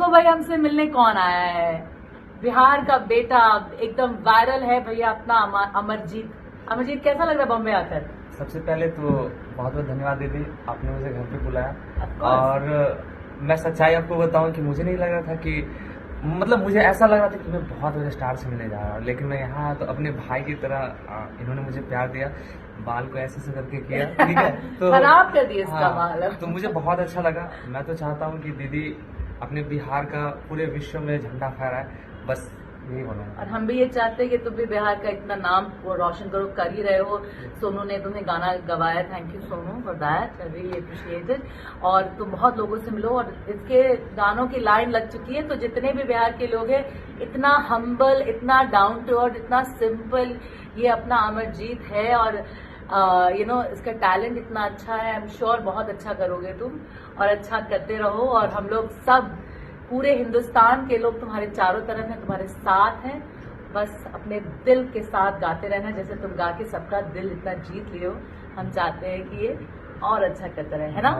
देखो भाई, हमसे मिलने कौन आया है। बिहार का बेटा एकदम वायरल है भैया, अपना अमरजीत। अमरजीत, कैसा लग रहा है बॉम्बे आकर? सबसे पहले तो बहुत बहुत धन्यवाद दीदी, आपने मुझे घर पे Of बुलाया। course. और मैं सच्चाई आपको बताऊं कि मुझे नहीं लग रहा था कि मतलब मुझे ऐसा लग रहा था कि मैं बहुत बड़े स्टार से मिलने जा रहा हूँ, लेकिन मैं यहाँ तो अपने भाई की तरह इन्होंने मुझे प्यार दिया, बाल को ऐसे करके किया, ठीक है। तो खराब कर दिया इसका हाँ, बाल। तो मुझे बहुत अच्छा लगा। मैं तो चाहता हूँ कि दीदी अपने बिहार का पूरे विश्व में झंडा फहराए, बस यही बोलूँगा। और हम भी ये चाहते हैं कि तुम भी बिहार का इतना नाम वो रोशन करो, कर ही रहे हो। सोनू ने तुम्हें गाना गवाया, thank you Sonu for that, I really appreciate it. और तुम बहुत लोगों से मिलो, और इसके गानों की लाइन लग चुकी है, तो जितने भी बिहार के लोग हैं, इतना हम्बल, इतना डाउन टू अर्थ, इतना सिंपल ये अपना अमरजीत है। और इसका टैलेंट इतना अच्छा है, आई एम श्योर बहुत अच्छा करोगे तुम, और अच्छा करते रहो। और हम लोग सब पूरे हिंदुस्तान के लोग तुम्हारे चारों तरफ हैं, तुम्हारे साथ हैं। बस अपने दिल के साथ गाते रहना, जैसे तुम गा के सबका दिल इतना जीत लियो। हम चाहते हैं कि ये और अच्छा करते रहे, है ना।